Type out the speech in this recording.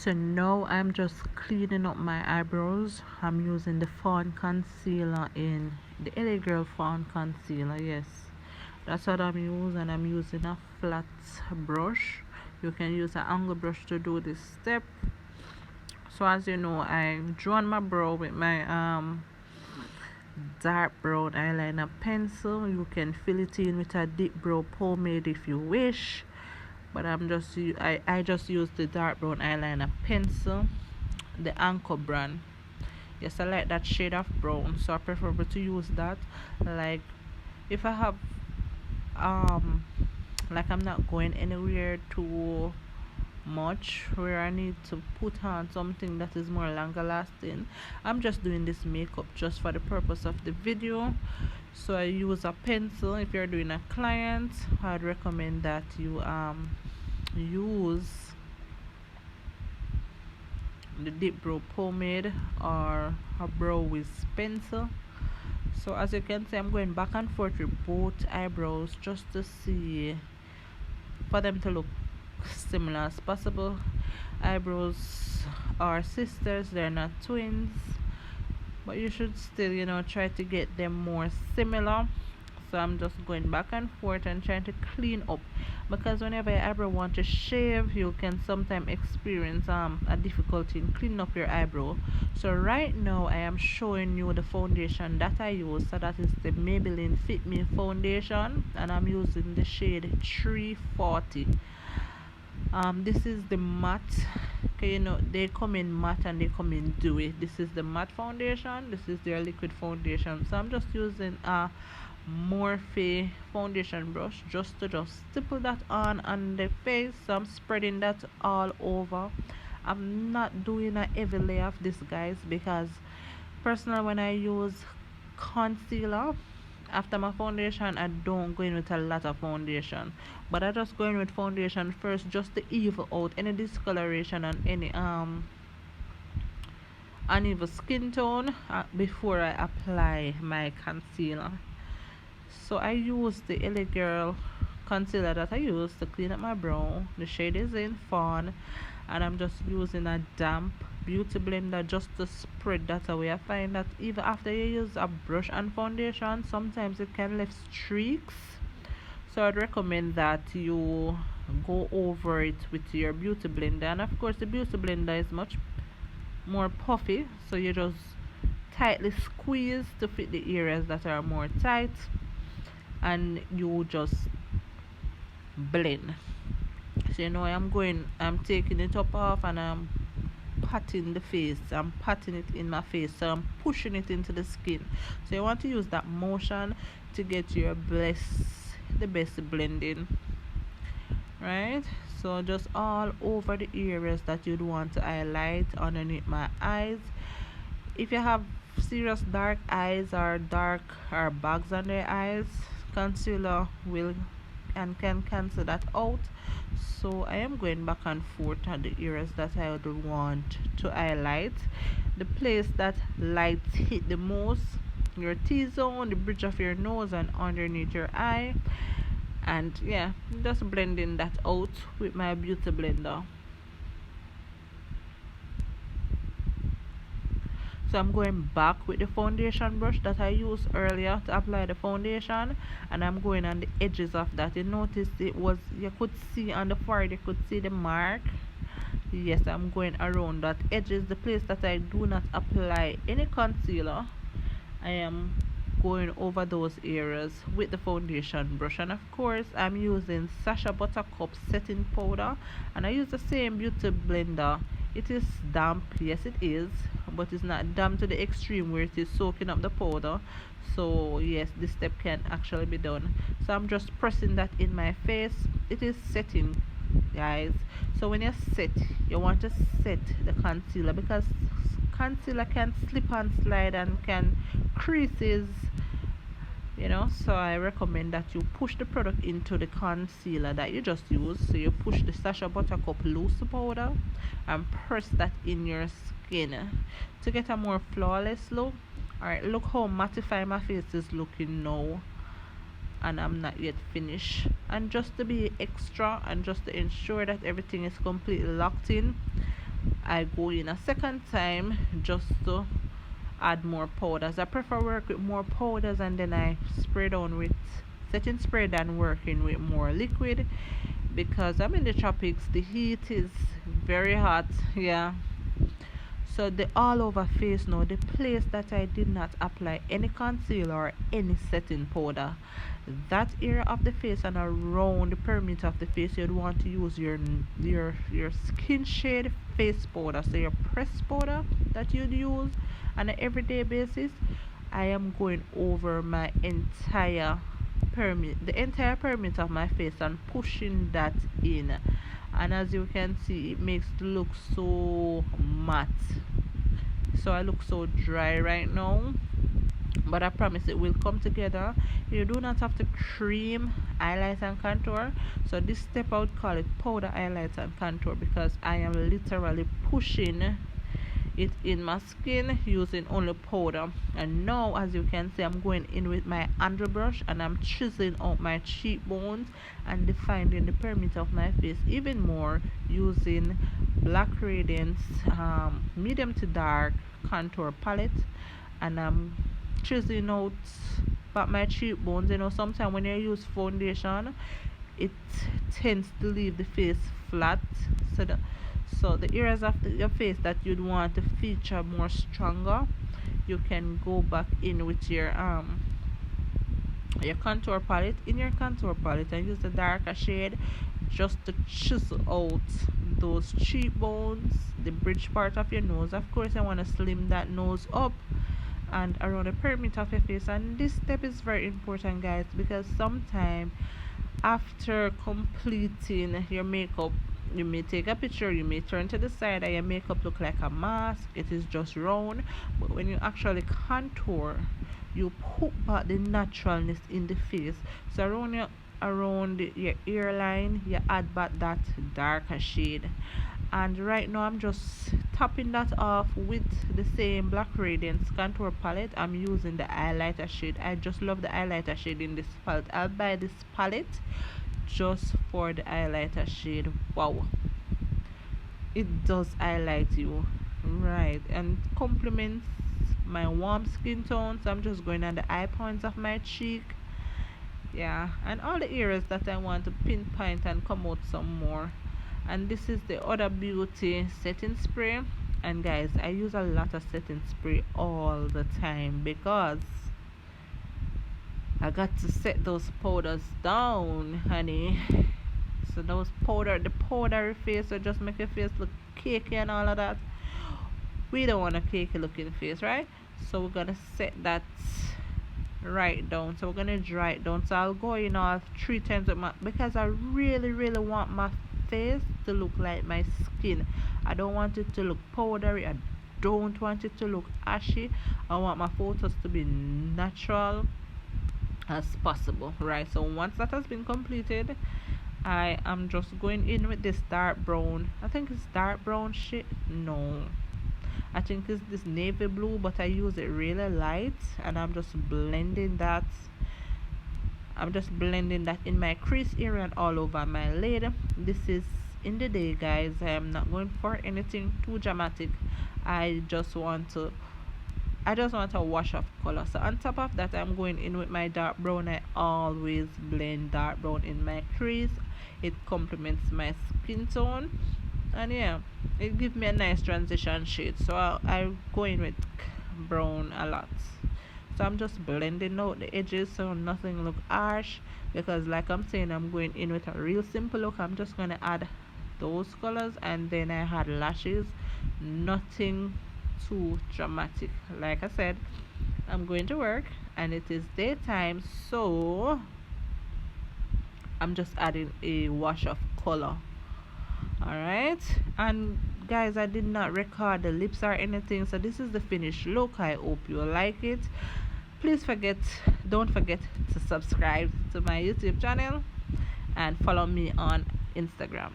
So now I'm just cleaning up my eyebrows. I'm using the Fawn Concealer in the LA Girl Fawn Concealer. Yes, that's what I'm using, and I'm using a flat brush. You can use an angle brush to do this step. So as you know, I drawn my brow with my dark brown eyeliner pencil. You can fill it in with a deep brow pomade if you wish, but I just use the dark brown eyeliner pencil, the Anchor brand. Yes, I like that shade of brown, so I prefer to use that. Like if I have um like I'm not going anywhere too much where I need to put on something that is more longer lasting, I'm just doing this makeup just for the purpose of the video. So I use a pencil. If you're doing a client, I'd recommend that you use the deep brow pomade or a brow wiz pencil. So as you can see, I'm going back and forth with both eyebrows just to see, for them to look similar as possible. Eyebrows are sisters, they're not twins, but you should still, try to get them more similar. So I'm just going back and forth and trying to clean up, because whenever your eyebrow want to shave, you can sometimes experience a difficulty in cleaning up your eyebrow. So right now I am showing you the foundation that I use. So that is the Maybelline Fit Me foundation, and I'm using the shade 340. This is the matte. Okay, they come in matte and they come in dewy. This is the matte foundation, this is their liquid foundation. So I'm just using a Morphe foundation brush just to stipple that on the face. So I'm spreading that all over. I'm not doing a heavy layer of this, guys, because personally when I use concealer after my foundation, I don't go in with a lot of foundation, but I just go in with foundation first just to even out any discoloration and any uneven skin tone before I apply my concealer. So I use the LA Girl concealer that I use to clean up my brow. The shade is in Fawn, and I'm just using a damp beauty blender just to spread that away. I find that even after you use a brush and foundation, sometimes it can leave streaks. So I'd recommend that you go over it with your beauty blender. And of course the beauty blender is much more puffy, so you just tightly squeeze to fit the areas that are more tight, and you just blend. So I'm taking the top off, and I'm patting the face. I'm patting it in my face, so I'm pushing it into the skin. So you want to use that motion to get the best blending, right? So just all over the areas that you'd want to highlight underneath my eyes. If you have serious dark eyes or dark or bags under your eyes, concealer will and can cancel that out. So I am going back and forth on the areas that I would want to highlight. The place that lights hit the most: your T-zone, the bridge of your nose, and underneath your eye. And yeah, just blending that out with my beauty blender. So I'm going back with the foundation brush that I used earlier to apply the foundation, and I'm going on the edges of that. You notice you could see on the forehead, you could see the mark. Yes, I'm going around that edges, the place that I do not apply any concealer. I am going over those areas with the foundation brush. And of course I'm using Sacha Buttercup setting powder, and I use the same beauty blender. It is damp, yes it is, but it's not damp to the extreme where it is soaking up the powder. So yes, this step can actually be done. So I'm just pressing that in my face. It is setting, guys. So when you set, you want to set the concealer, because concealer can slip and slide and can creases, so I recommend that you push the product into the concealer that you just used. So you push the Sacha Buttercup loose powder and press that in your skin to get a more flawless look. Alright, look how mattified my face is looking now, and I'm not yet finished. And just to be extra and just to ensure that everything is completely locked in, I go in a second time just to add more powders. I prefer work with more powders and then I spray down with setting spray than working with more liquid, because I'm in the tropics, the heat is very hot. Yeah, so the all over face now, the place that I did not apply any concealer or any setting powder, that area of the face and around the perimeter of the face, you'd want to use your skin shade face powder. So your press powder that you'd use on an everyday basis. I am going over my entire the entire perimeter of my face and pushing that in, and as you can see, it makes it look so matte. So I look so dry right now, but I promise it will come together. You do not have to cream, highlight and contour. So this step I would call it powder highlight and contour, because I am literally pushing it in my skin using only powder. And now, as you can see, I'm going in with my underbrush and I'm chiseling out my cheekbones and defining the perimeter of my face even more using Black Radiance medium to dark contour palette. And I'm chiseling out but my cheekbones. You know, sometimes when you use foundation, it tends to leave the face flat. So the areas of your face that you'd want to feature more stronger, you can go back in with your contour palette, and use the darker shade just to chisel out those cheekbones, the bridge part of your nose. Of course, I want to slim that nose up and around the perimeter of your face. And this step is very important, guys, because sometimes after completing your makeup, you may take a picture, you may turn to the side and your makeup look like a mask, it is just round. But when you actually contour, you put back the naturalness in the face. So around your hairline, you add back that darker shade. And right now I'm just topping that off with the same Black Radiance contour palette. I'm using the highlighter shade. I just love the highlighter shade in this palette. I'll buy this palette just for the highlighter shade. Wow, it does highlight you right and complements my warm skin tone. So I'm just going on the eye points of my cheek, yeah, and all the areas that I want to pinpoint and come out some more. And this is the Huda Beauty setting spray. And guys, I use a lot of setting spray all the time because I got to set those powders down, honey. So the powdery face will just make your face look cakey and all of that. We don't want a cakey looking face, right? So we're gonna set that right down. So we're gonna dry it down. So I'll go in all 3 times with my, because I really want my face to look like my skin. I don't want it to look powdery. I don't want it to look ashy. I want my photos to be natural as possible, right? So once that has been completed, I am just going in with this dark brown. I think it's dark brown shade. No, I think it's this navy blue, but I use it really light and I'm just blending that. I'm just blending that in my crease area and all over my lid. This is in the day, guys. I am not going for anything too dramatic. I just want a wash of color. So on top of that, I'm going in with my dark brown. I always blend dark brown in my crease. It complements my skin tone, and yeah, it gives me a nice transition shade. So I go in with brown a lot. So I'm just blending out the edges so nothing look harsh, because like I'm saying, I'm going in with a real simple look. I'm just going to add those colors and then I had lashes. Nothing too dramatic. Like I said, I'm going to work and it is daytime, so I'm just adding a wash of color. Alright, and guys, I did not record the lips or anything, so this is the finished look. I hope you like it. Don't forget to subscribe to my YouTube channel and follow me on Instagram.